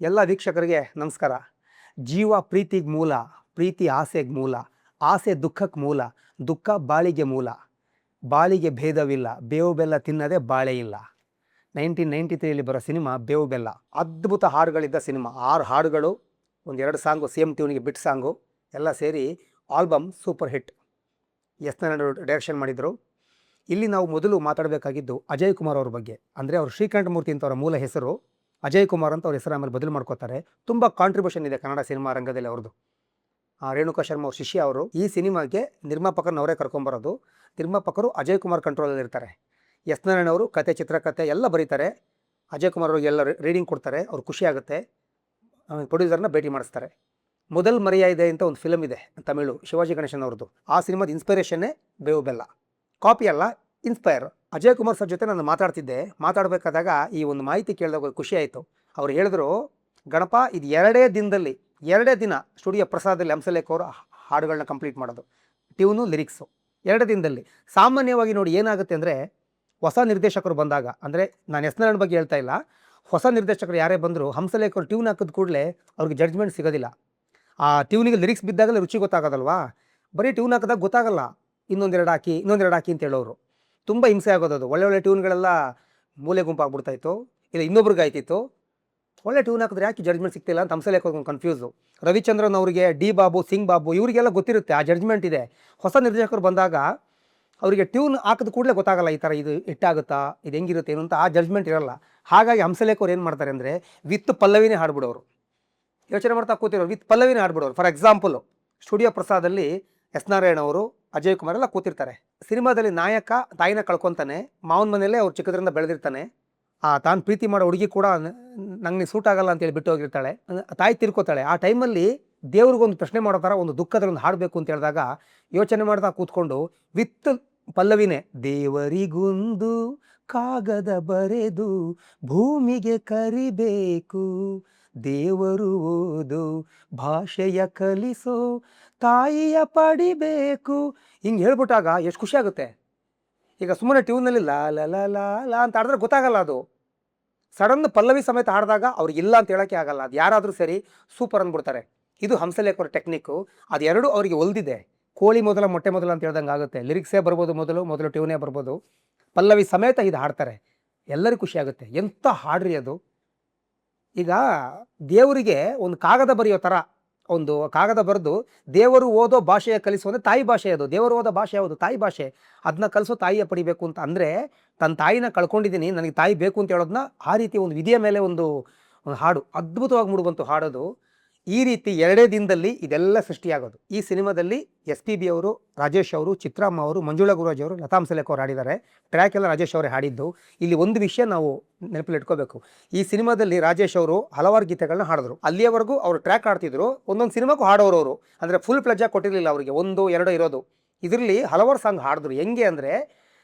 ಎಲ್ಲ ವೀಕ್ಷಕರಿಗೆ ನಮಸ್ಕಾರ. ಜೀವ ಪ್ರೀತಿಗೆ ಮೂಲ, ಪ್ರೀತಿ ಆಸೆಗೆ ಮೂಲ, ಆಸೆ ದುಃಖಕ್ಕೆ ಮೂಲ, ದುಃಖ ಬಾಳಿಗೆ ಮೂಲ, ಬಾಳಿಗೆ ಭೇದವಿಲ್ಲ, ಬೇವು ಬೆಲ್ಲ ತಿನ್ನದೆ ಬಾಳೆ ಇಲ್ಲ. 1993 ಬರೋ ಸಿನಿಮಾ ಬೇವು ಬೆಲ್ಲ. ಅದ್ಭುತ ಹಾಡುಗಳಿದ್ದ ಸಿನಿಮಾ. 6 ಹಾಡುಗಳು, ಒಂದೆರಡು ಸಾಂಗು ಸೇಮ್ ಟ್ಯೂನಿಗೆ ಬಿಟ್ ಸಾಂಗು ಎಲ್ಲ ಸೇರಿ album super hit. S Narayana direction ಮಾಡಿದರು. ಇಲ್ಲಿ ನಾವು ಮೊದಲು ಮಾತಾಡಬೇಕಾಗಿದ್ದು ಅಜಯ್ ಕುಮಾರ್ ಅವ್ರ ಬಗ್ಗೆ. ಅಂದರೆ ಅವರು ಶ್ರೀಕಂಠ ಮೂರ್ತಿ ಅಂತ ಅವರ ಮೂಲ ಹೆಸರು, ಅಜಯ್ ಕುಮಾರ್ ಅಂತ ಅವ್ರ ಹೆಸರು ಆಮೇಲೆ ಬದಲು ಮಾಡ್ಕೋತಾರೆ. ತುಂಬ ಕಾಂಟ್ರಿಬ್ಯೂಷನ್ ಇದೆ ಕನ್ನಡ ಸಿನಿಮಾ ರಂಗದಲ್ಲಿ ಅವ್ರದ್ದು. ರೇಣುಕಾ ಶರ್ಮಾ ಅವ್ರ ಶಿಷ್ಯ ಅವರು. ಈ ಸಿನಿಮಾಗೆ ನಿರ್ಮಾಪಕರನ್ನ ಅವರೇ ಕರ್ಕೊಂಬರೋದು. ನಿರ್ಮಾಪಕರು ಅಜಯ್ ಕುಮಾರ್ ಕಂಟ್ರೋಲಲ್ಲಿ ಇರ್ತಾರೆ. ಎಸ್ ನಾರಾಯಣ ಅವರು ಕತೆ, ಚಿತ್ರಕಥೆ ಎಲ್ಲ ಬರೀತಾರೆ. ಅಜಯ್ ಕುಮಾರ್ ಅವ್ರಿಗೆ ಎಲ್ಲ ರೀಡಿಂಗ್ ಕೊಡ್ತಾರೆ. ಅವ್ರು ಖುಷಿ ಆಗುತ್ತೆ. ಪ್ರೊಡ್ಯೂಸರ್ನ ಭೇಟಿ ಮಾಡಿಸ್ತಾರೆ. ಮೊದಲು ಮರೆಯ ಇದೆ ಅಂತ ಒಂದು ಫಿಲಮ್ ಇದೆ ತಮಿಳು, ಶಿವಾಜಿ ಗಣೇಶನ್ ಅವ್ರದ್ದು. ಆ ಸಿನಿಮಾದ ಇನ್ಸ್ಪಿರೇಷನ್ನೇ ಬೇವು ಬೆಲ್ಲ. ಕಾಪಿ ಅಲ್ಲ, ಇನ್ಸ್ಪೈರ್. ಅಜಯ್ ಕುಮಾರ್ ಸರ್ ಜೊತೆ ನಾನು ಮಾತಾಡಬೇಕಾದಾಗ ಈ ಒಂದು ಮಾಹಿತಿ ಕೇಳಿದಾಗ ಖುಷಿ ಆಯಿತು. ಅವ್ರು ಹೇಳಿದ್ರು, ಗಣಪ ಇದು ಎರಡೇ ದಿನ ಸ್ಟುಡಿಯೋ ಪ್ರಸಾದದಲ್ಲಿ ಹಂಸಲೇಖ ಅವರು ಹಾಡುಗಳನ್ನ ಕಂಪ್ಲೀಟ್ ಮಾಡೋದು, ಟ್ಯೂನು ಲಿರಿಕ್ಸು 2 ದಿನದಲ್ಲಿ. ಸಾಮಾನ್ಯವಾಗಿ ನೋಡಿ ಏನಾಗುತ್ತೆ ಅಂದರೆ, ಹೊಸ ನಿರ್ದೇಶಕರು ಬಂದಾಗ, ಅಂದರೆ ನಾನು ಎಸ್ ನಾರಾಯಣ ಬಗ್ಗೆ ಹೇಳ್ತಾ ಇಲ್ಲ, ಹೊಸ ನಿರ್ದೇಶಕರು ಯಾರೇ ಬಂದರೂ ಹಂಸಲೇಖ ಅವರು ಟ್ಯೂನ್ ಹಾಕಿದ ಕೂಡಲೇ ಅವ್ರಿಗೆ ಜಡ್ಜ್ಮೆಂಟ್ ಸಿಗೋದಿಲ್ಲ. ಆ ಟ್ಯೂನಿಗೆ ಲಿರಿಕ್ಸ್ ಬಿದ್ದಾಗಲೇ ರುಚಿ ಗೊತ್ತಾಗೋದಲ್ವಾ. ಬರೀ ಟ್ಯೂನ್ ಹಾಕಿದಾಗ ಗೊತ್ತಾಗಲ್ಲ, ಇನ್ನೊಂದೆರಡು ಹಾಕಿ ಅಂತ ಹೇಳೋರು. ತುಂಬ ಹಿಂಸೆ ಆಗೋದು. ಒಳ್ಳೆ ಟ್ಯೂನ್ಗಳೆಲ್ಲ ಮೂಲೆ ಗುಂಪಾಗ್ಬಿಡ್ತಾಯಿತ್ತು, ಇಲ್ಲ ಇನ್ನೊಬ್ರಿಗೆ ಆಯ್ತಿತ್ತು. ಒಳ್ಳೆ ಟ್ಯೂನ್ ಹಾಕಿದ್ರೆ ಯಾಕೆ ಜಡ್ಜ್ಮೆಂಟ್ ಸಿಗ್ತಿಲ್ಲ ಅಂತ ಹಂಸಲೇಖ ಕನ್ಫ್ಯೂಸು. ರವಿಚಂದ್ರನ್ ಅವರಿಗೆ, ಡಿ ಬಾಬು, ಸಿಂಗ್ ಬಾಬು ಇವರಿಗೆಲ್ಲ ಗೊತ್ತಿರುತ್ತೆ ಆ ಜಡ್ಜ್ಮೆಂಟ್ ಇದೆ. ಹೊಸ ನಿರ್ದೇಶಕರು ಬಂದಾಗ ಅವರಿಗೆ ಟ್ಯೂನ್ ಹಾಕಿದ ಕೂಡಲೇ ಗೊತ್ತಾಗಲ್ಲ, ಈ ಥರ ಇದು ಹಿಟ್ಟಾಗುತ್ತಾ, ಇದು ಹೆಂಗಿರುತ್ತೆ ಏನು ಅಂತ ಆ ಜಡ್ಜ್ಮೆಂಟ್ ಇರಲ್ಲ. ಹಾಗಾಗಿ ಹಂಸಲೇಖ ಅವ್ರು ಏನು ಮಾಡ್ತಾರೆ ಅಂದರೆ, ವಿತ್ ಪಲ್ಲವಿನೇ ಹಾಡ್ಬಿಡೋರು. ಯೋಚನೆ ಮಾಡ್ತಾ ಕೂತಿರೋರು, ವಿತ್ ಪಲ್ಲವಿನೇ ಹಾಡ್ಬಿಡೋರು. ಫಾರ್ ಎಕ್ಸಾಂಪಲು, ಸ್ಟುಡಿಯೋ ಪ್ರಸಾದಲ್ಲಿ ಎಸ್ ನಾರಾಯಣ ಅವರು, ಅಜಯ್ ಕುಮಾರ್ ಎಲ್ಲ ಕೂತಿರ್ತಾರೆ. ಸಿನಿಮಾದಲ್ಲಿ ನಾಯಕ ತಾಯಿನ ಕಳ್ಕೊತಾನೆ, ಮಾವನ ಮನೆಯಲ್ಲೇ ಅವ್ರು ಚಿಕ್ಕದ್ರಿಂದ ಬೆಳೆದಿರ್ತಾನೆ. ತಾನು ಪ್ರೀತಿ ಮಾಡೋ ಹುಡುಗಿ ಕೂಡ ನಂಗೆ ಸೂಟ್ ಆಗಲ್ಲ ಅಂತೇಳಿ ಬಿಟ್ಟು ಹೋಗಿರ್ತಾಳೆ. ತಾಯಿ ತಿರ್ಕೋತಾಳೆ. ಆ ಟೈಮಲ್ಲಿ ದೇವ್ರಿಗೊಂದು ಪ್ರಶ್ನೆ ಮಾಡೋ ಥರ ಒಂದು ದುಃಖದಲ್ಲಿ ಒಂದು ಹಾಡಬೇಕು ಅಂತ ಹೇಳಿದಾಗ ಯೋಚನೆ ಮಾಡ್ತಾ ಕೂತ್ಕೊಂಡು ವಿತ್ ಪಲ್ಲವಿನೇ, ದೇವರಿಗೊಂದು ಕಾಗದ ಬರೆದು ಭೂಮಿಗೆ ಕರಿಬೇಕು, ದೇವರು ಓದು ಭಾಷೆಯ ಕಲಿಸೋ ತಾಯಿಯ ಪಡಿಬೇಕು, ಹಿಂಗೆ ಹೇಳ್ಬಿಟ್ಟಾಗ ಎಷ್ಟು ಖುಷಿ ಆಗುತ್ತೆ. ಈಗ ಸುಮ್ಮನೆ ಟ್ಯೂನಲ್ಲಿ ಲಾ ಲಾ ಲಾ ಲಾ ಲಾ ಅಂತ ಆಡಿದ್ರೆ ಗೊತ್ತಾಗಲ್ಲ. ಅದು ಸಡನ್ ಪಲ್ಲವಿ ಸಮೇತ ಹಾಡಿದಾಗ ಅವ್ರಿಗೆ ಇಲ್ಲ ಅಂತ ಹೇಳೋಕ್ಕೆ ಆಗಲ್ಲ. ಅದು ಯಾರಾದರೂ ಸರಿ ಸೂಪರ್ ಅಂದ್ಬಿಡ್ತಾರೆ. ಇದು ಹಂಸಲೇಖ ಅವ್ರ ಟೆಕ್ನಿಕ್ಕು. ಅದೆರಡು ಅವರಿಗೆ ಒಲ್ದಿದೆ. ಕೋಳಿ ಮೊದಲ ಮೊಟ್ಟೆ ಮೊದಲು ಅಂತ ಹೇಳ್ದಂಗೆ ಆಗುತ್ತೆ. ಲಿರಿಕ್ಸೇ ಬರ್ಬೋದು, ಮೊದಲು ಟ್ಯೂನೇ ಬರ್ಬೋದು, ಪಲ್ಲವಿ ಸಮೇತ ಇದು ಹಾಡ್ತಾರೆ. ಎಲ್ಲರಿಗೂ ಖುಷಿ ಆಗುತ್ತೆ. ಎಂಥ ಹಾಡ್ರಿ ಅದು. ಈಗ ದೇವರಿಗೆ ಒಂದು ಕಾಗದ ಬರೆಯೋ ಥರ ಒಂದು ಕಾಗದ ಬರೆದು, ದೇವರು ಓದೋ ಭಾಷೆಯ ಕಲಿಸು ಅಂದರೆ ತಾಯಿ ಭಾಷೆ ಅದು. ದೇವರು ಓದೋ ಭಾಷೆ ಯಾವುದು? ತಾಯಿ ಭಾಷೆ. ಅದನ್ನ ಕಲಿಸೋ ತಾಯಿಯ ಪಡಿಬೇಕು ಅಂತ ಅಂದರೆ, ತನ್ನ ತಾಯಿನ ಕಳ್ಕೊಂಡಿದ್ದೀನಿ, ನನಗೆ ತಾಯಿ ಬೇಕು ಅಂತ ಹೇಳೋದನ್ನ ಆ ರೀತಿ ಒಂದು ವಿಧಿಯ ಮೇಲೆ ಒಂದು ಹಾಡು ಅದ್ಭುತವಾಗಿ ಮೂಡಿಬಂತು ಹಾಡೋದು. ಈ ರೀತಿ 2 ದಿನದಲ್ಲಿ ಇದೆಲ್ಲ ಸೃಷ್ಟಿಯಾಗೋದು. ಈ ಸಿನಿಮಾದಲ್ಲಿ SPB ಅವರು, ರಾಜೇಶ್ ಅವರು, ಚಿತ್ರಮ್ಮ ಅವರು, ಮಂಜುಳಾ ಗುರುರಾಜ್ ಅವರು, ಲತಾ ಹಂಸಲೇಖ ಅವರು ಹಾಡಿದ್ದಾರೆ. ಟ್ರ್ಯಾಕ್ ಎಲ್ಲ ರಾಜೇಶ್ ಅವರೇ ಹಾಡಿದ್ದು. ಇಲ್ಲಿ ಒಂದು ವಿಷಯ ನಾವು ನೆನಪಲ್ಲಿ ಇಟ್ಕೋಬೇಕು. ಈ ಸಿನಿಮಾದಲ್ಲಿ ರಾಜೇಶ್ ಅವರು ಹಲವಾರು ಗೀತೆಗಳನ್ನ ಹಾಡಿದ್ರು. ಅಲ್ಲಿಯವರೆಗೂ ಅವರು ಟ್ರ್ಯಾಕ್ ಹಾಡ್ತಿದ್ರು, ಒಂದೊಂದು ಸಿನಿಮಾಕ್ಕೂ ಹಾಡೋರು ಅವರು. ಅಂದರೆ ಫುಲ್ ಪ್ಲೆಜಾಗಿ ಕೊಟ್ಟಿರಲಿಲ್ಲ ಅವರಿಗೆ, 1, 2 ಇರೋದು. ಇದರಲ್ಲಿ ಹಲವಾರು ಸಾಂಗ್ ಹಾಡಿದ್ರು. ಹೆಂಗೆ ಅಂದರೆ,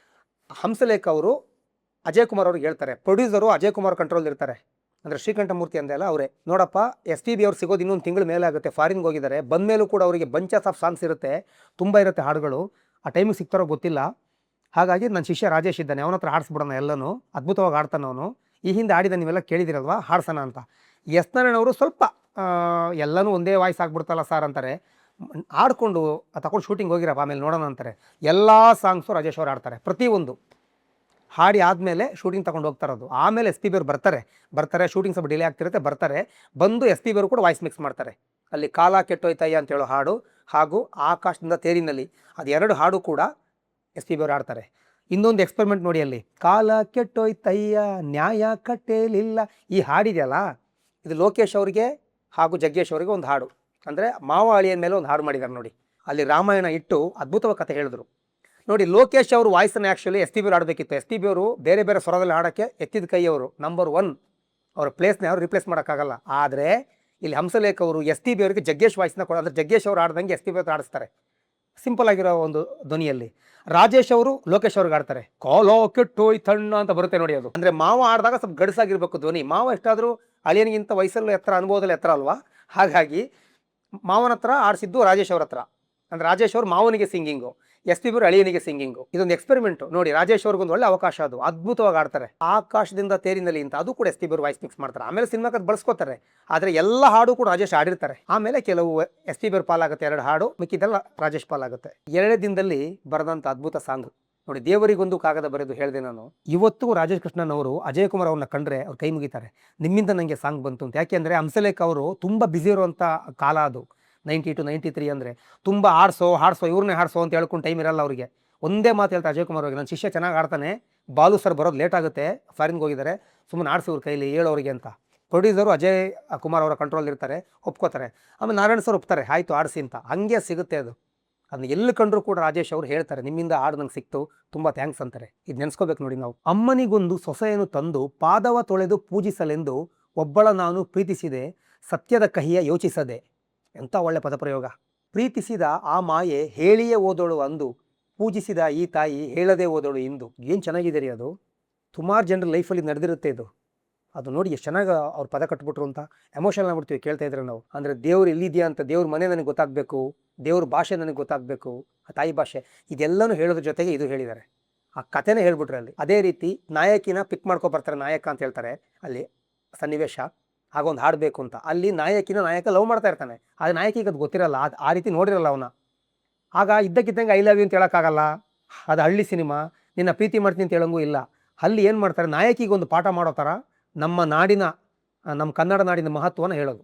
ಹಂಸಲೇಖ ಅವರು ಅಜಯ್ ಕುಮಾರ್ ಅವ್ರಿಗೆ ಹೇಳ್ತಾರೆ, ಪ್ರೊಡ್ಯೂಸರು ಅಜಯ್ ಕುಮಾರ್ ಕಂಟ್ರೋಲ್ ಇರ್ತಾರೆ. ಅಂದರೆ ಶ್ರೀಕಂಠ ಮೂರ್ತಿ ಅಂದೆಲ್ಲ ಅವರೇ, ನೋಡಪ್ಪ SPB ಅವ್ರು ಸಿಗೋದು ಇನ್ನೊಂದು ತಿಂಗಳು ಮೇಲೆ ಆಗುತ್ತೆ, ಫಾರಿನ್ಗೆ ಹೋಗಿದ್ದಾರೆ. ಬಂದ ಮೇಲೂ ಕೂಡ ಅವರಿಗೆ ಬಂಚಸ್ ಆಫ್ ಸಾಂಗ್ಸ್ ಇರುತ್ತೆ, ತುಂಬ ಇರುತ್ತೆ ಹಾಡುಗಳು. ಆ ಟೈಮಿಗೆ ಸಿಗ್ತಾರೋ ಗೊತ್ತಿಲ್ಲ. ಹಾಗಾಗಿ ನನ್ನ ಶಿಷ್ಯ ರಾಜೇಶ್ ಇದ್ದಾನೆ, ಅವನ ಹತ್ರ ಹಾಡಿಸ್ಬಿಡೋಣ ಎಲ್ಲನೂ. ಅದ್ಭುತವಾಗಿ ಹಾಡ್ತಾನೆ ಅವನು. ಈ ಹಿಂದೆ ಹಾಡಿದ ನೀವೆಲ್ಲ ಕೇಳಿದಿರಲ್ವಾ, ಹಾಡ್ಸೋಣ ಅಂತ. ಎಸ್ ನಾರಾಯಣ ಅವರು ಸ್ವಲ್ಪ ಎಲ್ಲನೂ ಒಂದೇ ವಾಯ್ಸ್ ಆಗ್ಬಿಡ್ತಲ್ಲ ಸರ್ ಅಂತಾರೆ. ಆಡ್ಕೊಂಡು ತಗೊಂಡು ಶೂಟಿಂಗ್ ಹೋಗಿರಪ್ಪ, ಆಮೇಲೆ ನೋಡೋಣ ಅಂತಾರೆ. ಎಲ್ಲ ಸಾಂಗ್ಸು ರಾಜೇಶ್ ಅವ್ರು ಹಾಡ್ತಾರೆ. ಪ್ರತಿಯೊಂದು ಹಾಡಿ ಆದಮೇಲೆ ಶೂಟಿಂಗ್ ತಗೊಂಡು ಹೋಗ್ತಾರದು. ಆಮೇಲೆ SPB ಅವ್ರು ಬರ್ತಾರೆ. ಶೂಟಿಂಗ್ ಸ್ವಲ್ಪ ಡಿಲೇ ಆಗ್ತಿರುತ್ತೆ, ಬಂದು SPB ಅವರು ಕೂಡ ವಾಯ್ಸ್ ಮಿಕ್ಸ್ ಮಾಡ್ತಾರೆ. ಅಲ್ಲಿ ಕಾಲ ಕೆಟ್ಟೋಯ್ತಯ್ಯ ಅಂತ ಹೇಳೋ ಹಾಡು ಹಾಗೂ ಆಕಾಶದಿಂದ ತೇರಿನಲ್ಲಿ, ಅದು 2 ಹಾಡು ಕೂಡ SPB ಅವ್ರು ಹಾಡ್ತಾರೆ. ಇನ್ನೊಂದು ಎಕ್ಸ್ಪೆರಿಮೆಂಟ್ ನೋಡಿ, ಅಲ್ಲಿ ಕಾಲ ಕೆಟ್ಟೋಯ್ತಯ್ಯ ನ್ಯಾಯ ಕಟ್ಟೇಲಿಲ್ಲ, ಈ ಹಾಡಿದೆಯಲ್ಲ, ಇದು ಲೋಕೇಶ್ ಅವರಿಗೆ ಹಾಗೂ ಜಗ್ಗೇಶ್ ಅವರಿಗೆ ಒಂದು ಹಾಡು. ಅಂದರೆ ಮಾವ ಅಳಿಯನ ಮೇಲೆ ಒಂದು ಹಾಡು ಮಾಡಿದ್ದಾರೆ ನೋಡಿ. ಅಲ್ಲಿ ರಾಮಾಯಣ ಇಟ್ಟು ಅದ್ಭುತವಾಗಿ ಕಥೆ ಹೇಳಿದ್ರು ನೋಡಿ. ಲೋಕೇಶ್ ಅವರು ವಾಯ್ಸನ್ನು ಆ್ಯಕ್ಚುಲಿ SPB ಅವ್ರು ಆಡಬೇಕಿತ್ತು. SPB ಅವರು ಬೇರೆ ಬೇರೆ ಸ್ವರದಲ್ಲಿ ಹಾಡೋಕ್ಕೆ ಎತ್ತಿದ ಕೈ ಅವರು, ನಂಬರ್ 1. ಅವರ ಪ್ಲೇಸ್ನ ಯಾರು ರಿಪ್ಲೇಸ್ ಮಾಡೋಕ್ಕಾಗಲ್ಲ. ಆದರೆ ಇಲ್ಲಿ ಹಂಸಲೇಖ ಅವರು SPB ಅವರಿಗೆ ಜಗ್ಗೇಶ್ ವಾಯ್ಸ್ನ ಅಂದರೆ ಜಗ್ಗೇಶ್ ಅವರು ಆಡ್ದಂಗೆ SPB ಅವ್ರು ಆಡಿಸ್ತಾರೆ, ಸಿಂಪಲ್ ಆಗಿರೋ ಒಂದು ಧ್ವನಿಯಲ್ಲಿ. ರಾಜೇಶ್ ಅವರು ಲೋಕೇಶ್ ಅವ್ರಿಗೆ ಆಡ್ತಾರೆ. ಕಾಲೋ ಕೆಟ್ಟೋಯ್ತಣ್ಣ ಅಂತ ಬರುತ್ತೆ ನೋಡಿ. ಅದು ಅಂದರೆ ಮಾವ ಆಡಿದಾಗ ಸ್ವಲ್ಪ ಗಡಸಾಗಿರ್ಬೇಕು ಧ್ವನಿ. ಮಾವ ಎಷ್ಟಾದರೂ ಅಳಿಯನಿಗಿಂತ ವಯಸ್ಸಲ್ಲೂ ಎತ್ತರ, ಅನುಭವದಲ್ಲಿ ಎತ್ತರ ಅಲ್ವಾ. ಹಾಗಾಗಿ ಮಾವನ ಹತ್ರ ಆಡಿಸಿದ್ದು ರಾಜೇಶ್ ಅವ್ರ ಹತ್ರ. ಅಂದರೆ ರಾಜೇಶ್ ಅವರು ಮಾವನಿಗೆ ಸಿಂಗಿಂಗು. ಎಸ್ ಪಿ ಬಿ ಅಳಿಯನಿಗೆ ಸಿಂಗಿಂಗು. ಇದೊಂದು ಎಕ್ಸ್ಪೆರಿಮೆಂಟ್ ನೋಡಿ. ರಾಜೇಶ್ ಅವ್ರಿಗೊಂದು ಒಳ್ಳೆ ಅವಕಾಶ, ಅದು ಅದ್ಭುತವಾಗಿ ಆಡ್ತಾರೆ. ಆಕಾಶದಿಂದ ತೇರಿನಲ್ಲಿ ಅಂತ ಅದು ಕೂಡ S P B voice mix ಮಾಡ್ತಾರೆ. ಆಮೇಲೆ ಸಿನಿಮಾಕ್ಕೆ ಬಳಸ್ಕೋತಾರೆ. ಆದರೆ ಎಲ್ಲ ಹಾಡು ಕೂಡ ರಾಜೇಶ್ ಆಡಿರ್ತಾರೆ. ಆಮೇಲೆ ಕೆಲವು ಎಸ್ ಪಿ ಬಿ ಪಾಲಾಗುತ್ತೆ, 2 ಹಾಡು, ಮಿಕ್ಕಿದೆಲ್ಲ ರಾಜೇಶ್ ಪಾಲಾಗುತ್ತೆ. 2 ದಿನದಲ್ಲಿ ಬರೆದಂಥ ಅದ್ಭುತ ಸಾಂಗ್ ನೋಡಿ. ದೇವರಿಗೊಂದು ಕಾಗದ ಬರೆದು ಹೇಳಿದೆ ನಾನು. ಇವತ್ತಿಗೂ ರಾಜೇಶ್ ಕೃಷ್ಣನ್ ಅವರು ಅಜಯ್ ಕುಮಾರ್ ಅವ್ರನ್ನ ಕಂಡ್ರೆ ಅವ್ರು ಕೈ ಮುಗಿತಾರೆ, ನಿಮ್ಮಿಂದ ನನಗೆ ಸಾಂಗ್ ಬಂತು ಅಂತ. ಯಾಕೆಂದರೆ ಹಂಸಲೇಖ ಅವರು ತುಂಬ ಬ್ಯುಸಿ ಇರುವಂಥ ಕಾಲ ಅದು. 90 to 93 ಅಂದರೆ ತುಂಬ ಹಾಡ್ಸೋ ಇವ್ರನ್ನೇ ಹಾಡ್ಸೋ ಅಂತ ಹೇಳ್ಕೊಂಡು ಟೈಮ್ ಇರಲ್ಲ ಅವರಿಗೆ. ಒಂದೇ ಮಾತು ಹೇಳ್ತಾರೆ ಅಜಯ್ ಕುಮಾರ್ ಅವ್ರಿಗೆ, ನನ್ನ ಶಿಷ್ಯ ಚೆನ್ನಾಗಿ ಆಡ್ತಾನೆ, ಬಾಲು ಸರ್ ಬರೋದು ಲೇಟ್ ಆಗುತ್ತೆ, ಫಾರಿನ್ಗೆ ಹೋಗಿದ್ದಾರೆ, ಸುಮ್ಮನೆ ಆಡಿಸಿ ಇವ್ರ ಕೈಲಿ ಹೇಳೋರಿಗೆ ಅಂತ. ಪ್ರೊಡ್ಯೂಸರು ಅಜಯ್ ಕುಮಾರ್ ಅವರ ಕಂಟ್ರೋಲ್ ಇರ್ತಾರೆ, ಒಪ್ಕೋತಾರೆ. ಆಮೇಲೆ ನಾರಾಯಣ್ ಸರ್ ಒಪ್ತಾರೆ, ಆಯಿತು ಆಡಿಸಿ ಅಂತ. ಹಂಗೆ ಸಿಗುತ್ತೆ ಅದು. ಅದನ್ನ ಎಲ್ಲಿ ಕಂಡ್ರು ಕೂಡ ರಾಜೇಶ್ ಅವರು ಹೇಳ್ತಾರೆ, ನಿಮ್ಮಿಂದ ಹಾಡು ನಂಗೆ ಸಿಕ್ತು, ತುಂಬ ಥ್ಯಾಂಕ್ಸ್ ಅಂತಾರೆ. ಇದು ನೆನೆಸ್ಕೋಬೇಕು ನೋಡಿ ನಾವು. ಅಮ್ಮನಿಗೊಂದು ಸೊಸೆಯನ್ನು ತಂದು ಪಾದವ ತೊಳೆದು ಪೂಜಿಸಲೆಂದು ಒಬ್ಬಳ ನಾನು ಪ್ರೀತಿಸಿದೆ, ಸತ್ಯದ ಕಹಿಯ ಯೋಚಿಸದೆ. ಎಂಥ ಒಳ್ಳೆ ಪದಪ್ರಯೋಗ. ಪ್ರೀತಿಸಿದ ಆ ಮಾಯೆ ಹೇಳಿಯೇ ಓದೋಳು ಅಂದು, ಪೂಜಿಸಿದ ಈ ತಾಯಿ ಹೇಳದೆ ಓದೋಳು ಇಂದು. ಏನು ಚೆನ್ನಾಗಿದೆ ರೀ ಅದು. ಸುಮಾರು ಜನರ ಲೈಫಲ್ಲಿ ನಡೆದಿರುತ್ತೆ ಇದು. ಅದು ನೋಡಿ ಎಷ್ಟು ಚೆನ್ನಾಗಿ ಅವ್ರು ಪದ ಕಟ್ಬಿಟ್ರು ಅಂತ ಎಮೋಷನಲ್ ಆಗ್ಬಿಡ್ತೀವಿ ಕೇಳ್ತಾ ಇದ್ರೆ ನಾವು. ಅಂದರೆ ದೇವ್ರು ಎಲ್ಲಿದೆಯಾ ಅಂತ, ದೇವ್ರ ಮನೆ ನನಗೆ ಗೊತ್ತಾಗಬೇಕು, ದೇವ್ರ ಭಾಷೆ ನನಗೆ ಗೊತ್ತಾಗಬೇಕು, ಆ ತಾಯಿ ಭಾಷೆ, ಇದೆಲ್ಲನೂ ಹೇಳೋದ್ರ ಜೊತೆಗೆ ಇದು ಹೇಳಿದ್ದಾರೆ. ಆ ಕಥೆನೇ ಹೇಳ್ಬಿಟ್ರೆ ಅಲ್ಲಿ. ಅದೇ ರೀತಿ ನಾಯಕಿನ ಪಿಕ್ ಮಾಡ್ಕೊಬರ್ತಾರೆ, ನಾಯಕ ಅಂತ ಹೇಳ್ತಾರೆ ಅಲ್ಲಿ ಸನ್ನಿವೇಶ. ಆಗೊಂದು ಹಾಡಬೇಕು ಅಂತ, ಅಲ್ಲಿ ನಾಯಕ ಲವ್ ಮಾಡ್ತಾ ಇರ್ತಾನೆ, ಆದರೆ ನಾಯಕಿಗೆ ಅದು ಗೊತ್ತಿರಲ್ಲ, ಆ ರೀತಿ ನೋಡಿರಲ್ಲ ಅವನ. ಆಗ ಇದ್ದಕ್ಕಿದ್ದಂಗೆ ಐ ಲವ್ ಯು ಅಂತ ಹೇಳೋಕ್ಕಾಗಲ್ಲ, ಅದು ಹಳ್ಳಿ ಸಿನಿಮಾ, ನಿನ್ನ ಪ್ರೀತಿ ಮಾಡ್ತೀನಿ ಅಂತ ಹೇಳಂಗೂ ಇಲ್ಲ. ಅಲ್ಲಿ ಏನು ಮಾಡ್ತಾರೆ, ನಾಯಕಿಗೆ ಒಂದು ಪಾಠ ಮಾಡೋ ಥರ ನಮ್ಮ ನಾಡಿನ, ನಮ್ಮ ಕನ್ನಡ ನಾಡಿನ ಮಹತ್ವನ ಹೇಳೋದು.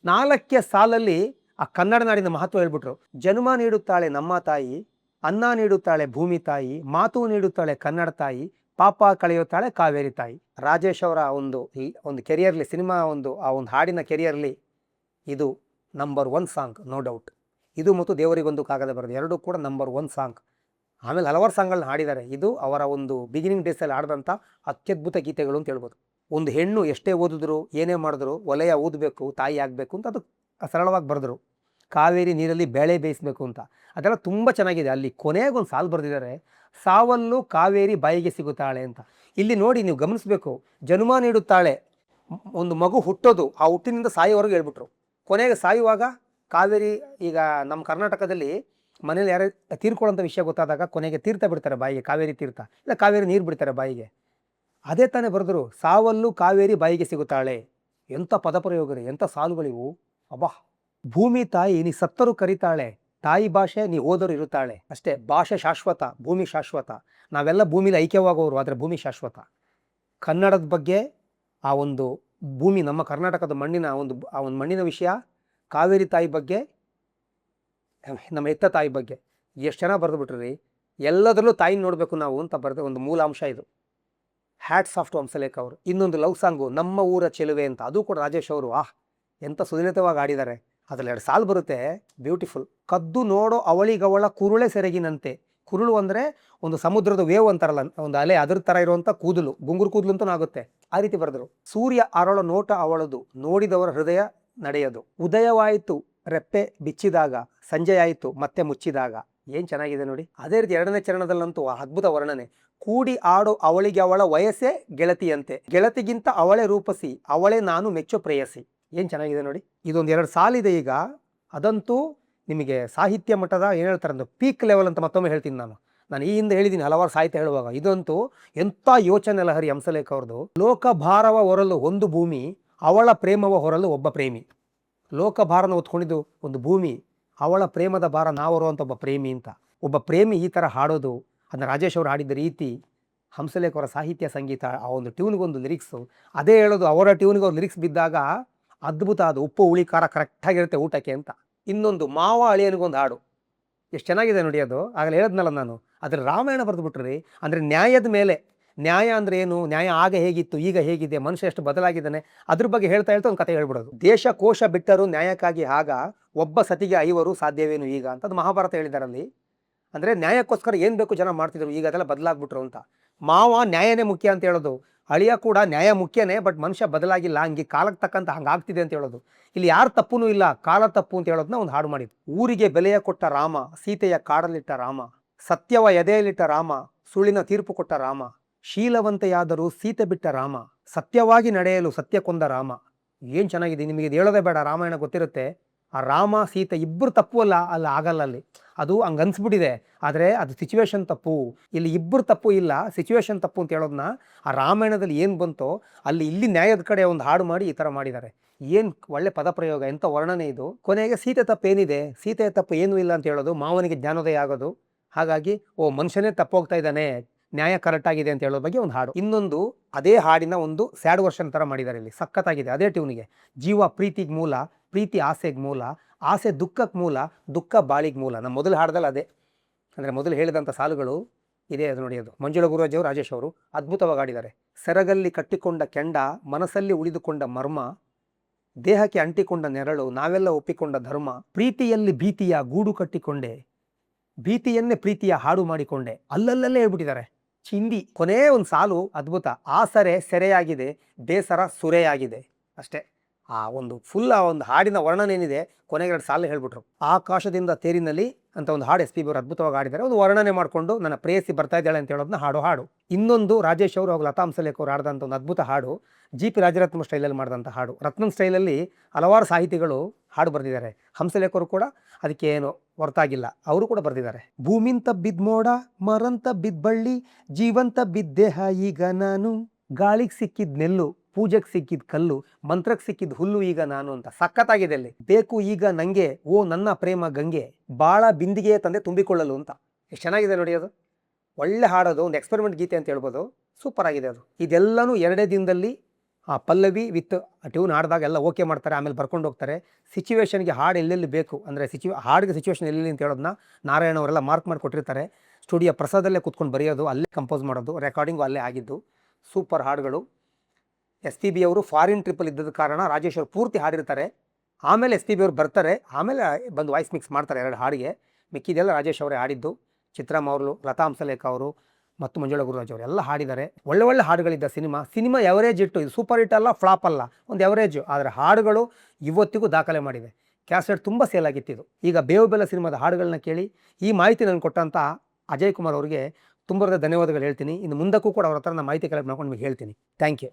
4ನೇ ಸಾಲಲ್ಲಿ ಆ ಕನ್ನಡ ನಾಡಿನ ಮಹತ್ವ ಹೇಳ್ಬಿಟ್ರು. ಜನ್ಮ ನೀಡುತ್ತಾಳೆ ನಮ್ಮ ತಾಯಿ, ಅನ್ನ ನೀಡುತ್ತಾಳೆ ಭೂಮಿ ತಾಯಿ, ಮಾತು ನೀಡುತ್ತಾಳೆ ಕನ್ನಡ ತಾಯಿ, ಪಾಪ ಕಳೆಯುತ್ತಾಳೆ ಕಾವೇರಿ ತಾಯಿ. ರಾಜೇಶ್ ಅವರ ಒಂದು ಕೆರಿಯರ್ಲಿ, ಸಿನಿಮಾ ಆ ಒಂದು ಹಾಡಿನ ಕೆರಿಯರ್ಲಿ ಇದು ನಂಬರ್ 1 ಸಾಂಗ್, ನೋ ಡೌಟ್. ಇದು ಮತ್ತು ದೇವರಿಗೊಂದು ಕಾಗದ ಬರೆದು 2 ಕೂಡ ನಂಬರ್ 1 ಸಾಂಗ್. ಆಮೇಲೆ ಹಲವಾರು ಸಾಂಗ್ಗಳನ್ನ ಹಾಡಿದ್ದಾರೆ. ಇದು ಅವರ ಒಂದು ಬಿಗಿನಿಂಗ್ ಡೇಸಲ್ಲಿ ಆಡಿದಂಥ ಅತ್ಯದ್ಭುತ ಗೀತೆಗಳು ಅಂತ ಹೇಳ್ಬೋದು. ಒಂದು ಹೆಣ್ಣು ಎಷ್ಟೇ ಓದಿದ್ರು ಏನೇ ಮಾಡಿದ್ರು ಒಲೆಯ ಊದಬೇಕು, ತಾಯಿ ಆಗಬೇಕು ಅಂತ ಅದು ಸರಳವಾಗಿ ಬರೆದ್ರು. ಕಾವೇರಿ ನೀರಲ್ಲಿ ಬೇಳೆ ಬೇಯಿಸಬೇಕು ಅಂತ, ಅದೆಲ್ಲ ತುಂಬ ಚೆನ್ನಾಗಿದೆ. ಅಲ್ಲಿ ಕೊನೆಗೊಂದು ಸಾಲು ಬರೆದಿದ್ದಾರೆ, ಸಾವಲ್ಲೂ ಕಾವೇರಿ ಬಾಯಿಗೆ ಸಿಗುತ್ತಾಳೆ ಅಂತ. ಇಲ್ಲಿ ನೋಡಿ ನೀವು ಗಮನಿಸಬೇಕು, ಜನ್ಮ ನೀಡುತ್ತಾಳೆ, ಒಂದು ಮಗು ಹುಟ್ಟೋದು, ಆ ಹುಟ್ಟಿನಿಂದ ಸಾಯೋವರೆಗೂ ಹೇಳ್ಬಿಟ್ರು. ಕೊನೆಗೆ ಸಾಯುವಾಗ ಕಾವೇರಿ, ಈಗ ನಮ್ಮ ಕರ್ನಾಟಕದಲ್ಲಿ ಮನೇಲಿ ಯಾರೇ ತೀರ್ಕೊಳ್ಳೋಂಥ ವಿಷಯ ಗೊತ್ತಾದಾಗ ಕೊನೆಗೆ ತೀರ್ಥ ಬಿಡ್ತಾರೆ ಬಾಯಿಗೆ, ಕಾವೇರಿ ತೀರ್ಥ, ಇಲ್ಲ ಕಾವೇರಿ ನೀರು ಬಿಡ್ತಾರೆ ಬಾಯಿಗೆ. ಅದೇ ತಾನೇ ಬರೆದ್ರು, ಸಾವಲ್ಲೂ ಕಾವೇರಿ ಬಾಯಿಗೆ ಸಿಗುತ್ತಾಳೆ. ಎಂಥ ಪದಪ್ರಯೋಗ ರೀ, ಎಂಥ ಸಾಲುಗಳಿವು, ಅಬ್ಬಾ. ಭೂಮಿ ತಾಯಿ ನೀ ಸತ್ತರೂ ಕರಿತಾಳೆ, ತಾಯಿ ಭಾಷೆ ನೀ ಓದರು ಇರುತ್ತಾಳೆ. ಅಷ್ಟೇ, ಭಾಷೆ ಶಾಶ್ವತ, ಭೂಮಿ ಶಾಶ್ವತ. ನಾವೆಲ್ಲ ಭೂಮಿಲಿ ಐಕ್ಯವಾಗೋರು, ಆದರೆ ಭೂಮಿ ಶಾಶ್ವತ. ಕನ್ನಡದ ಬಗ್ಗೆ, ಆ ಒಂದು ಭೂಮಿ, ನಮ್ಮ ಕರ್ನಾಟಕದ ಮಣ್ಣಿನ ಆ ಒಂದು ಮಣ್ಣಿನ ವಿಷಯ, ಕಾವೇರಿ ತಾಯಿ ಬಗ್ಗೆ, ನಮ್ಮ ಎತ್ತ ತಾಯಿ ಬಗ್ಗೆ ಎಷ್ಟು ಚೆನ್ನಾಗಿ ಬರೆದು ಬಿಟ್ರಿ. ಎಲ್ಲದರಲ್ಲೂ ತಾಯಿನ ನೋಡಬೇಕು ನಾವು ಅಂತ ಬರೆದ ಒಂದು ಮೂಲಾಂಶ ಇದು. ಹ್ಯಾಟ್ಸ್ ಆಫ್ ಟು ಹಂಸಲೇಖ ಅವರು. ಇನ್ನೊಂದು ಲವ್ ಸಾಂಗು ನಮ್ಮ ಊರ ಚೆಲುವೆ ಅಂತ, ಅದು ಕೂಡ ರಾಜೇಶ್ ಅವರು ಎಂಥ ಸುಲಲಿತವಾಗಿ ಆಡಿದ್ದಾರೆ. ಅದರಲ್ಲಿ 2 ಸಾಲು ಬರುತ್ತೆ, ಬ್ಯೂಟಿಫುಲ್. ಕದ್ದು ನೋಡೋ ಅವಳಿಗವಳ ಕುರುಳೆ ಸೆರಗಿನಂತೆ. ಕುರುಳು ಅಂದರೆ ಒಂದು ಸಮುದ್ರದ ವೇವ್ ಅಂತಾರಲ್ಲ, ಒಂದು ಅಲೆ, ಅದ್ರ ಥರ ಇರುವಂಥ ಕೂದಲು, ಗುಂಗುರು ಕೂದಲು ಅಂತಲೂ ಆಗುತ್ತೆ, ಆ ರೀತಿ ಬರೆದ್ರು. ಸೂರ್ಯ ಅರಳ ನೋಟ ಅವಳದು, ನೋಡಿದವರ ಹೃದಯ ನಡೆಯದು. ಉದಯವಾಯಿತು ರೆಪ್ಪೆ ಬಿಚ್ಚಿದಾಗ, ಸಂಜೆಯಾಯಿತು ಮತ್ತೆ ಮುಚ್ಚಿದಾಗ. ಏನು ಚೆನ್ನಾಗಿದೆ ನೋಡಿ. ಅದೇ ರೀತಿ 2ನೇ ಚರಣದಲ್ಲಂತೂ ಅದ್ಭುತ ವರ್ಣನೆ. ಕೂಡಿ ಆಡೋ ಅವಳಿಗೆ ಅವಳ ವಯಸ್ಸೇ ಗೆಳತಿಯಂತೆ, ಗೆಳತಿಗಿಂತ ಅವಳೇ ರೂಪಸಿ, ಅವಳೇ ನಾನು ಮೆಚ್ಚೋ ಪ್ರೇಯಸಿ. ಏನು ಚೆನ್ನಾಗಿದೆ ನೋಡಿ. ಇದೊಂದು 2 ಸಾಲಿದೆ. ಈಗ ಅದಂತೂ ನಿಮಗೆ ಸಾಹಿತ್ಯ ಮಟ್ಟದ ಏನು ಹೇಳ್ತಾರೆ ಅಂದ್ರೆ ಪೀಕ್ ಲೆವೆಲ್ ಅಂತ ಮತ್ತೊಮ್ಮೆ ಹೇಳ್ತೀನಿ ನಾನು ಈ ಹಿಂದೆ ಹೇಳಿದ್ದೀನಿ ಹಲವಾರು ಸಾಹಿತ್ಯ ಹೇಳುವಾಗ. ಇದಂತೂ ಎಂಥ ಯೋಚನೆ ಲಹರಿ ಹಂಸಲೇಖ ಅವ್ರದ್ದು. ಲೋಕ ಭಾರವ ಹೊರಲು ಒಂದು ಭೂಮಿ, ಅವಳ ಪ್ರೇಮವ ಹೊರಲು ಒಬ್ಬ ಪ್ರೇಮಿ. ಲೋಕ ಭಾರನ ಹೊತ್ಕೊಂಡಿದ್ದು ಒಂದು ಭೂಮಿ, ಅವಳ ಪ್ರೇಮದ ಭಾರ ನಾವು ಅಂತ ಒಬ್ಬ ಪ್ರೇಮಿ ಅಂತ. ಒಬ್ಬ ಪ್ರೇಮಿ ಈ ಥರ ಹಾಡೋದು, ಅದನ್ನು ರಾಜೇಶ್ ಅವರು ಹಾಡಿದ ರೀತಿ, ಹಂಸಲೇಖ ಅವರ ಸಾಹಿತ್ಯ ಸಂಗೀತ, ಆ ಒಂದು ಟ್ಯೂನ್ಗೊಂದು ಲಿರಿಕ್ಸು, ಅದೇ ಹೇಳೋದು, ಅವರ ಟ್ಯೂನ್ಗೆ ಅವ್ರು ಲಿರಿಕ್ಸ್ ಬಿದ್ದಾಗ ಅದ್ಭುತ. ಅದು ಉಪ್ಪು ಹುಳಿ ಖಾರ ಕರೆಕ್ಟಾಗಿರುತ್ತೆ ಊಟಕ್ಕೆ ಅಂತ. ಇನ್ನೊಂದು ಮಾವ ಅಳಿಯನಿಗೊಂದು ಹಾಡು, ಎಷ್ಟು ಚೆನ್ನಾಗಿದೆ ನೋಡಿ ಅದು. ಆಗಲೇ ಹೇಳಿದ್ನಲ್ಲ ನಾನು, ಅದ್ರ ರಾಮಾಯಣ ಬರೆದು ಬಿಟ್ರಿ. ಅಂದರೆ ನ್ಯಾಯದ ಮೇಲೆ, ನ್ಯಾಯ ಅಂದರೆ ಏನು, ನ್ಯಾಯ ಆಗ ಹೇಗಿತ್ತು ಈಗ ಹೇಗಿದೆ, ಮನುಷ್ಯ ಎಷ್ಟು ಬದಲಾಗಿದ್ದಾನೆ, ಅದ್ರ ಬಗ್ಗೆ ಹೇಳ್ತಾ ಒಂದು ಕತೆ ಹೇಳ್ಬಿಡೋದು. ದೇಶ ಕೋಶ ಬಿಟ್ಟರು ನ್ಯಾಯಕ್ಕಾಗಿ ಆಗ, ಒಬ್ಬ ಸತಿಗೆ 5 ಸಾಧ್ಯವೇನು ಈಗ ಅಂತ ಅದು ಮಹಾಭಾರತ ಹೇಳಿದಾರಲ್ಲಿ. ಅಂದರೆ ನ್ಯಾಯಕ್ಕೋಸ್ಕರ ಏನು ಬೇಕು ಜನ ಮಾಡ್ತಿದ್ರು, ಈಗ ಅದೆಲ್ಲ ಬದಲಾಗ್ಬಿಟ್ರು ಅಂತ. ಮಾವ ನ್ಯಾಯನೇ ಮುಖ್ಯ ಅಂತ ಹೇಳೋದು, ಅಳಿಯ ಕೂಡ ನ್ಯಾಯ ಮುಖ್ಯನೇ, ಬಟ್ ಮನುಷ್ಯ ಬದಲಾಗಿಲ್ಲ, ಹಂಗೆ ಕಾಲಕ್ಕೆ ತಕ್ಕಂತ ಹಂಗಾಗ್ತಿದೆ ಅಂತ ಹೇಳೋದು. ಇಲ್ಲಿ ಯಾರು ತಪ್ಪೂ ಇಲ್ಲ, ಕಾಲ ತಪ್ಪು ಅಂತ ಹೇಳೋದನ್ನ ಒಂದು ಹಾಡು ಮಾಡಿದ್ದು. ಊರಿಗೆ ಬೆಲೆಯ ಕೊಟ್ಟ ರಾಮ, ಸೀತೆಯ ಕಾಡಲಿಟ್ಟ ರಾಮ, ಸತ್ಯವ ಎದೆಯಲ್ಲಿಟ್ಟ ರಾಮ, ಸುಳ್ಳಿನ ತೀರ್ಪು ಕೊಟ್ಟ ರಾಮ, ಶೀಲವಂತೆಯಾದರೂ ಸೀತೆ ಬಿಟ್ಟ ರಾಮ, ಸತ್ಯವಾಗಿ ನಡೆಯಲು ಸತ್ಯ ಕೊಂದ ರಾಮ. ಏನು ಚೆನ್ನಾಗಿದೆ. ನಿಮಗೆ ಇದು ಹೇಳೋದೇ ಬೇಡ, ರಾಮಾಯಣ ಗೊತ್ತಿರುತ್ತೆ. ಆ ರಾಮ ಸೀತೆ ಇಬ್ಬರು ತಪ್ಪು ಅಲ್ಲ, ಅಲ್ಲಿ ಆಗಲ್ಲ, ಅಲ್ಲಿ ಅದು ಹಂಗೆ ಅನ್ಸ್ಬಿಟ್ಟಿದೆ. ಆದರೆ ಅದು ಸಿಚುವೇಶನ್ ತಪ್ಪು. ಇಲ್ಲಿ ಇಬ್ಬರು ತಪ್ಪು ಇಲ್ಲ, ಸಿಚುವೇಶನ್ ತಪ್ಪು ಅಂತ ಹೇಳೋದನ್ನ ಆ ರಾಮಾಯಣದಲ್ಲಿ ಏನು ಬಂತೋ ಅಲ್ಲಿ ಇಲ್ಲಿ ನ್ಯಾಯದ ಕಡೆ ಒಂದು ಹಾಡು ಮಾಡಿ ಈ ಥರ ಮಾಡಿದ್ದಾರೆ. ಏನು ಒಳ್ಳೆ ಪದಪ್ರಯೋಗ, ಎಂಥ ವರ್ಣನೆ ಇದು. ಕೊನೆಗೆ ಸೀತೆ ತಪ್ಪು ಏನಿದೆ, ಸೀತೆಯ ತಪ್ಪು ಏನೂ ಇಲ್ಲ ಅಂತ ಹೇಳೋದು, ಮಾವನಿಗೆ ಜ್ಞಾನೋದಯ ಆಗೋದು. ಹಾಗಾಗಿ ಮನುಷ್ಯನೇ ತಪ್ಪೋಗ್ತಾ ಇದ್ದಾನೆ, ನ್ಯಾಯ ಕರೆಕ್ಟ್ ಆಗಿದೆ ಅಂತ ಹೇಳೋ ಬಗ್ಗೆ ಒಂದು ಹಾಡು. ಇನ್ನೊಂದು ಅದೇ ಹಾಡಿನ ಒಂದು ಸ್ಯಾಡ್ ವರ್ಷನ್ ಥರ ಮಾಡಿದ್ದಾರೆ ಇಲ್ಲಿ, ಸಖತ್ತಾಗಿದೆ. ಅದೇ ಟ್ಯೂನಿಗೆ ಜೀವ ಪ್ರೀತಿಗೆ ಮೂಲ, ಪ್ರೀತಿ ಆಸೆಗೆ ಮೂಲ, ಆಸೆ ದುಃಖಕ್ಕೆ ಮೂಲ, ದುಃಖ ಬಾಳಿಗೆ ಮೂಲ. ನಮ್ಮ ಮೊದಲು ಹಾಡ್ದಲ್ಲಿ ಅದೇ, ಅಂದರೆ ಮೊದಲು ಹೇಳಿದಂಥ ಸಾಲುಗಳು ಇದೇ. ಅದು ನೋಡಿ, ಅದು ಮಂಜುಳಾ ಗುರುರಾಜ್ ಅವರು, ರಾಜೇಶ್ ಅವರು ಅದ್ಭುತವಾಗಿ ಆಡಿದ್ದಾರೆ. ಸೆರಗಲ್ಲಿ ಕಟ್ಟಿಕೊಂಡ ಕೆಂಡ, ಮನಸ್ಸಲ್ಲಿ ಉಳಿದುಕೊಂಡ ಮರ್ಮ, ದೇಹಕ್ಕೆ ಅಂಟಿಕೊಂಡ ನೆರಳು, ನಾವೆಲ್ಲ ಒಪ್ಪಿಕೊಂಡ ಧರ್ಮ, ಪ್ರೀತಿಯಲ್ಲಿ ಭೀತಿಯ ಗೂಡು ಕಟ್ಟಿಕೊಂಡೆ, ಭೀತಿಯನ್ನೇ ಪ್ರೀತಿಯ ಹಾಡು ಮಾಡಿಕೊಂಡೆ. ಅಲ್ಲಲ್ಲೇ ಹೇಳ್ಬಿಟ್ಟಿದ್ದಾರೆ ಚಿಂದಿ. ಕೊನೇ ಒಂದು ಸಾಲು ಅದ್ಭುತ. ಆಸರೆ ಸೆರೆಯಾಗಿದೆ, ಬೇಸರ ಸುರೆಯಾಗಿದೆ. ಅಷ್ಟೇ. ಆ ಒಂದು ಫುಲ್ ಆ ಒಂದು ಹಾಡಿನ ವರ್ಣನೆ ಏನಿದೆ, ಕೊನೆಗೆ 2 ಸಾಲು ಹೇಳ್ಬಿಟ್ರು. ಆಕಾಶದಿಂದ ತೇರಿನಲ್ಲಿ ಅಂತ ಒಂದು ಹಾಡು SP ಅವರು ಅದ್ಭುತವಾಗಿ ಹಾಡಿದ್ದಾರೆ. ಒಂದು ವರ್ಣನೆ ಮಾಡಿಕೊಂಡು ನನ್ನ ಪ್ರೇಯಸಿ ಬರ್ತಾ ಇದ್ದಾಳೆ ಅಂತ ಹೇಳೋದನ್ನ ಹಾಡು. ಇನ್ನೊಂದು ರಾಜೇಶ್ ಅವರು ಹಾಗೂ ಲತಾ ಹಂಸಲೇಖ ಅವರು ಹಾಡಿದಂಥ ಒಂದು ಅದ್ಭುತ ಹಾಡು, GP ರಾಜರತ್ನ ಸ್ಟೈಲಲ್ಲಿ ಮಾಡಿದಂಥ ಹಾಡು. ರತ್ನಂ ಸ್ಟೈಲಲ್ಲಿ ಹಲವಾರು ಸಾಹಿತಿಗಳು ಹಾಡು ಬರೆದಿದ್ದಾರೆ. ಹಂಸಲೇಖ ಅವರು ಕೂಡ ಅದಕ್ಕೆ ಏನು ಹೊರತಾಗಿಲ್ಲ, ಅವರು ಕೂಡ ಬರೆದಿದ್ದಾರೆ. ಭೂಮಿಂತ ಬಿದ್ದ ಮೋಡ, ಮರಂತ ಬಿದ್ದ ಬಳ್ಳಿ, ಜೀವಂತ ಬಿದ್ದೇಹ ಈಗ ನಾನು, ಗಾಳಿಗೆ ಸಿಕ್ಕಿದ್ ನೆಲ್ಲು, ಪೂಜೆಗೆ ಸಿಕ್ಕಿದ ಕಲ್ಲು, ಮಂತ್ರಕ್ಕೆ ಸಿಕ್ಕಿದ ಹುಲ್ಲು ಈಗ ನಾನು ಅಂತ. ಸಖತ್ತಾಗಿದೆ ಅಲ್ಲಿ. ಬೇಕು ಈಗ ನಂಗೆ ಓ ನನ್ನ ಪ್ರೇಮ ಗಂಗೆ, ಬಾಳ ಬಿಂದಿಗೆಯ ತಂದೆ ತುಂಬಿಕೊಳ್ಳಲು ಅಂತ. ಎಷ್ಟು ಚೆನ್ನಾಗಿದೆ ನೋಡಿ ಅದು. ಒಳ್ಳೆ ಹಾಡೋದು, ಒಂದು ಎಕ್ಸ್ಪೆರಿಮೆಂಟ್ ಗೀತೆ ಅಂತ ಹೇಳ್ಬೋದು. ಸೂಪರ್ ಆಗಿದೆ ಅದು. ಇದೆಲ್ಲನೂ 2 ದಿನದಲ್ಲಿ ಆ ಪಲ್ಲವಿ ವಿತ್ ಟ್ಯೂನ್ ಹಾಡಿದಾಗ ಎಲ್ಲ ಓಕೆ ಮಾಡ್ತಾರೆ, ಆಮೇಲೆ ಬರ್ಕೊಂಡು ಹೋಗ್ತಾರೆ. ಸಿಚುವೇಶನ್ಗೆ ಹಾಡು ಎಲ್ಲೆಲ್ಲಿ ಬೇಕು ಅಂದರೆ ಹಾಡಿಗೆ ಸಿಚುವೇಶನ್ ಎಲ್ಲೆಲ್ಲಿ ಅಂತ ಹೇಳೋದನ್ನ ನಾರಾಯಣ ಅವರೆಲ್ಲ ಮಾರ್ಕ್ ಮಾಡಿ ಕೊಟ್ಟಿರ್ತಾರೆ. ಸ್ಟುಡಿಯೋ ಪ್ರಸಾದಲ್ಲೇ ಕೂತ್ಕೊಂಡು ಬರೆಯೋದು, ಅಲ್ಲೇ ಕಂಪೋಸ್ ಮಾಡೋದು, ರೆಕಾರ್ಡಿಂಗು ಅಲ್ಲೇ ಆಗಿದ್ದು. ಸೂಪರ್ ಹಾಡುಗಳು. SPB ಅವರು ಫಾರಿನ್ ಟ್ರಿಪ್ಪಲ್ಲಿ ಇದ್ದದ ಕಾರಣ ರಾಜೇಶ್ ಅವರು ಪೂರ್ತಿ ಹಾಡಿರ್ತಾರೆ. ಆಮೇಲೆ SPB ಅವರು ಬರ್ತಾರೆ, ಆಮೇಲೆ ಬಂದು ವಾಯ್ಸ್ ಮಿಕ್ಸ್ ಮಾಡ್ತಾರೆ 2 ಹಾಡಿಗೆ. ಮಿಕ್ಕಿದೆಲ್ಲ ರಾಜೇಶ್ ಅವರೇ ಹಾಡಿದ್ದು. ಚಿತ್ರಮ್ಮ ಅವರು, ಲತಾ ಹಂಸಲೇಖ ಅವರು ಮತ್ತು ಮಂಜುಳಾ ಗುರುರಾಜ್ ಅವರು ಎಲ್ಲ ಹಾಡಿದ್ದಾರೆ. ಒಳ್ಳೆ ಹಾಡುಗಳಿದ್ದ ಸಿನಿಮಾ ಎವರೇಜ್ ಇಟ್ಟು, ಇದು ಸೂಪರ್ ಹಿಟ್ ಅಲ್ಲ, ಫ್ಲಾಪ್ ಅಲ್ಲ, ಒಂದು ಎವರೇಜು. ಆದರೆ ಹಾಡುಗಳು ಇವತ್ತಿಗೂ ದಾಖಲೆ ಮಾಡಿದೆ. ಕ್ಯಾಸೆಟ್ ತುಂಬ ಸೇಲ್ ಆಗಿತ್ತಿದು. ಈಗ ಬೇವು ಬೆಲ್ಲ ಸಿನಿಮಾದ ಹಾಡುಗಳನ್ನ ಕೇಳಿ. ಈ ಮಾಹಿತಿ ನನಗೆ ಕೊಟ್ಟಂಥ ಅಜಯ್ ಕುಮಾರ್ ಅವರಿಗೆ ತುಂಬ ಧನ್ಯವಾದಗಳು ಹೇಳ್ತೀನಿ. ಇನ್ನು ಮುಂದಕ್ಕೂ ಕೂಡ ಅವ್ರ ಹತ್ರ ನಾನು ಮಾಹಿತಿ ಕಲೆಕ್ಟ್ ಮಾಡ್ಕೊಂಡು ನಿಮಗೆ ಹೇಳ್ತೀನಿ. Thank you.